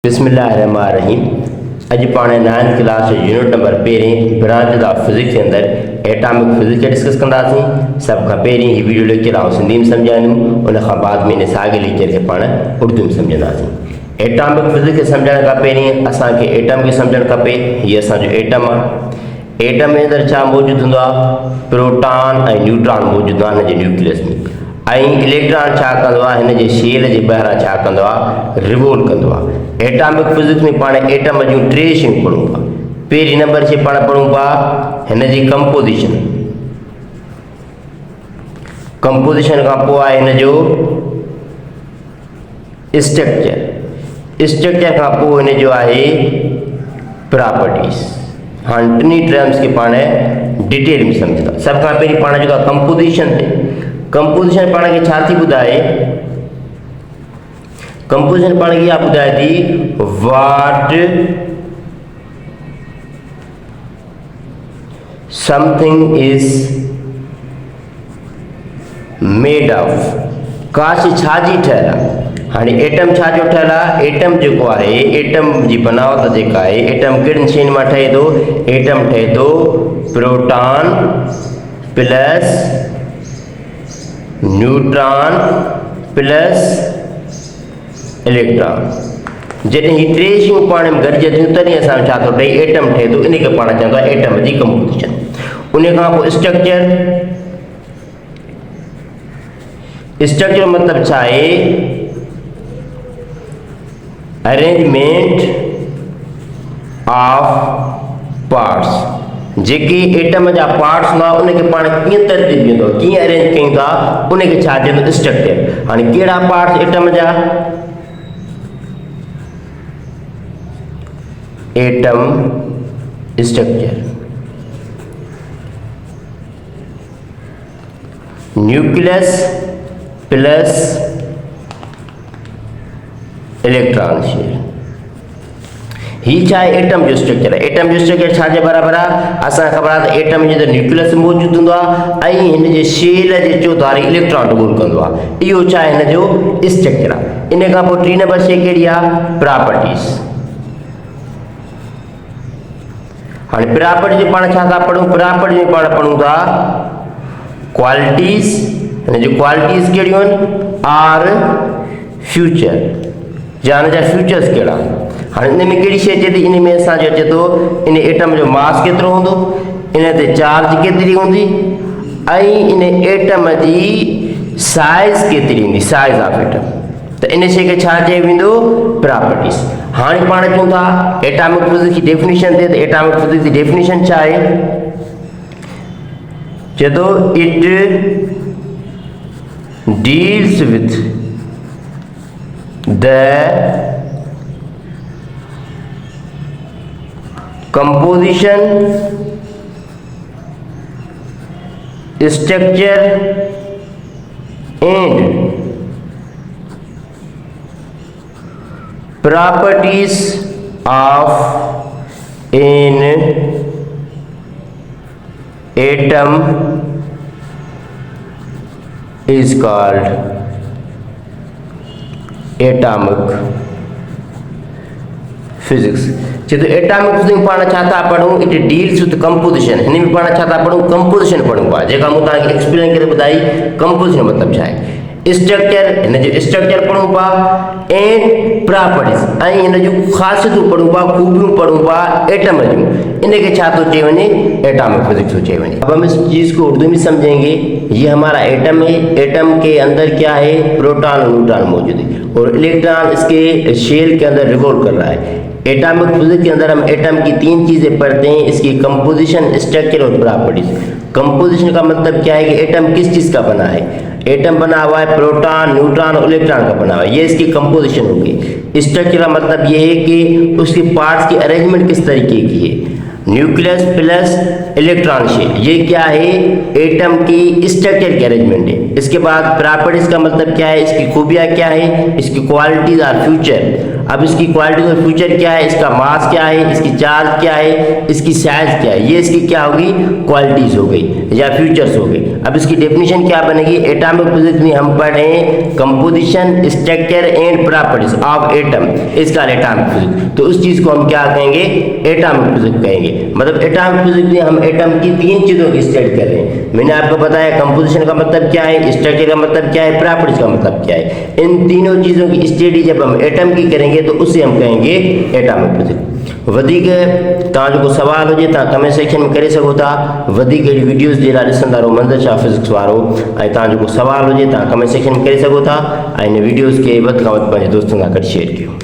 बिस्मिल्लाहिर्रहमानिर्रहीम। अज पाण 9th class unit number 13 branch of physics के अंदर एटॉमिक फिजिक्स डिस्कस कंदासीं। सब खां पहिरीं ही वीडियो लेक्चर आउं सिंधी में सम्झाईंदुमि, उन खां बाद में इन साॻे लेक्चर खे पाण उर्दू में सम्झंदासीं। एटॉमिक फिजिक्स खे सम्झण खां पहिरीं असांखे एटम खे सम्झणु खपे। हीअ असांजो एटम आहे। एटम जे अंदरि छा मौजूदु हूंदो आहे? प्रोटॉन ऐं न्यूट्रॉन मौजूदु आहे हिन जे न्यूक्लियस में। ऐं इलेक्ट्रॉन छा कंदो आहे? हिन जे शेल जे ॿाहिरां छा कंदो आहे? रिवोल्व कंदो आहे। एटॉमिक फिजिक्स में पाण एटम जूं टे शयूं पढ़ूं था। पहिरीं नंबर ते पाण पढ़ूं था हिन जी कंपोजिशन। कंपोजिशन खां पोइ आहे हिन जो स्ट्रक्चर। स्ट्रक्चर खां पोइ हिन जो आहे प्रॉपर्टीज़। हाणे टिनी टर्म्स खे पाण डिटेल में सम्झंदा। सभ खां पहिरीं पाण जेका कंपोजिशन पाण खे छा थी ॿुधाए? कंपोजिशन पाण खे इहा ॿुधाए थी what something is made of. का शइ छा जी ठहियल आहे? हाणे एटम छा जो ठहियल आहे? एटम जेको आहे, एटम जी बनावट जेका आहे, एटम कहिड़ियुनि शयुनि मां ठहे थो? एटम ठहे थो proton plus neutron plus electron. जॾहिं ही टे शयूं पाण में गॾिजे थियूं तॾहिं असां छा थो ठहे? एटम ठहे थो। इन खे पाण चवंदा आहियूं एटम जी कंपोजिशन। उन खां पोइ स्ट्रक्चर। स्ट्रक्चर मतिलबु छा आहे? Arrangement of parts. JK atom जा पार्ट्स हूंदा उनखे पाण कीअं तरतीब ॾींदो, कीअं अरेंज कयूं था, उनखे छा चइबो? स्ट्रक्चर। हाणे कहिड़ा पार्ट्स एटम जा? Atom structure, nucleus plus electron shell. ही छा आहे? एटम जो स्ट्रक्चर आहे। एटम जो स्ट्रक्चर छा जे बराबरि आहे? असांखे ख़बर आहे त एटम जे अंदरि न्यूक्लियस मौजूदु हूंदो आहे ऐं हिन जे शेल जे चौधारी इलेक्ट्रॉन रिवोल्व कंदो आहे। इहो छा आहे? हिन जो स्ट्रक्चर आहे। इन खां पोइ टी नंबर शइ कहिड़ी आहे? प्रॉपर्टीज़। हाणे प्रॉपर्टी जो पाण छा था पढ़ूं? प्रॉपर्टी में पाण पढ़ूं था क्वालिटीज़। हिन जी क्वालिटीज़ कहिड़ियूं आहिनि? आर फ्यूचर या हिन जा फ्यूचर्स कहिड़ा? हाणे इन में कहिड़ी शइ अचे थी? इन में असांजो अचे थो इन एटम जो मास केतिरो हूंदो, इन ते चार्ज केतिरी हूंदी ऐं इन एटम जी साइज़ केतिरी हूंदी, साइज़ ऑफ एटम। त इन शइ खे छा चयो वेंदो? प्रॉपर्टीज़। हाणे पाण चऊं था एटॉमिक फिजिक्स जी डेफिनेशन ते। त एटॉमिक फिजिक्स जी डेफिनेशन छा आहे? चए थो it deals with the composition, structure and properties of an atom is called atomic physics। चए तो एटॉमिक फिजिक्स में पाण छा था पढ़ूं? It deals with composition. हिन में पाण छा था पढ़ूं? कंपोजिशन पढ़ूं था, जेका मूं तव्हांखे एक्सप्लेन करे ॿुधाई। कंपोजिशन मतिलबु छा आहे? स्ट्रक्चर, हिन जो स्ट्रक्चर पढ़ूं था ऐं प्रॉपर्टीज़ ऐं हिन जूं ख़ासियतूं पढ़ूं था, खूबियूं पढ़ूं था एटम जूं। इनके क्या तो चाहिए वने? एटॉमिक फिजिक्स को चाहिए वने। अब हम इस चीज़ को उर्दू में समझेंगे। ये हमारा एटम है। एटम के अंदर क्या है? प्रोटॉन और न्यूट्रॉन मौजूद है और इलेक्ट्रॉन इसके शेल के अंदर रिवॉल्व कर रहा है। एटॉमिक फिजिक्स के अंदर हम एटम की तीन चीज़ें पढ़ते हैं, इसकी कंपोजिशन, स्ट्रक्चर और प्रॉपर्टीज। कंपोजिशन का मतलब क्या है कि एटम किस चीज़ का बना है? एटम बना हुआ है प्रोटॉन, न्यूट्रॉन और इलेक्ट्रॉन का बना हुआ है, ये इसकी कंपोजिशन होगी। स्ट्रक्चर का मतलब ये है कि उसके पार्ट्स की अरेंजमेंट किस तरीके की है। न्यूक्लियस प्लस इलेक्ट्रॉन शेल, ये क्या है? एटम की स्ट्रक्चर की अरेंजमेंट है। इसके बाद प्रॉपर्टीज का मतलब क्या है? इसकी खूबियाँ क्या है, इसकी क्वालिटीज और फ्यूचर। अब इसकी क्वालिटी फ्यूचर क्या है, इसका मास क्या है, इसकी चार्ज क्या है, इसकी साइज क्या है, ये इसकी क्या होगी, क्वालिटीज हो गई या फ्यूचर्स हो गई। अब इसकी डेफिनेशन क्या बनेगी, एटॉमिक फिजिक्स में हम पढ़ रहे हैं composition, structure and properties of atom, इसका एटॉमिक फिजिक्स। तो उस चीज को हम क्या कहेंगे, एटॉमिक फिजिक्स कहेंगे। मतलब एटॉमिक फिजिक्स में हम एटम की 3 चीजों की स्टडी कर रहे हैं। मैंने आपको बताया कंपोजिशन का मतलब क्या है, स्ट्रक्चर का मतलब क्या है, प्रॉपर्टीज का मतलब क्या है। इन तीनों चीजों की स्टडी जब हम एटम की करेंगे तो उसे हम कहेंगे एटॉमिक फिजिक्स। वधीक तव्हांजो को सवाल हुजे तव्हां कमेंट सेक्शन में करे सघो था। वधीक अहिड़ी वीडियोस जे लाइ ॾिसंदा रहो मंदर शाह फिजिक्स वारो। ऐं तव्हांजो को सवाल हुजे तव्हां कमेंट सेक्शन में करे सघो था। ऐं इन वीडियोस खे वधि खां वधि पंहिंजे दोस्तनि सां गॾु शेयर कयो।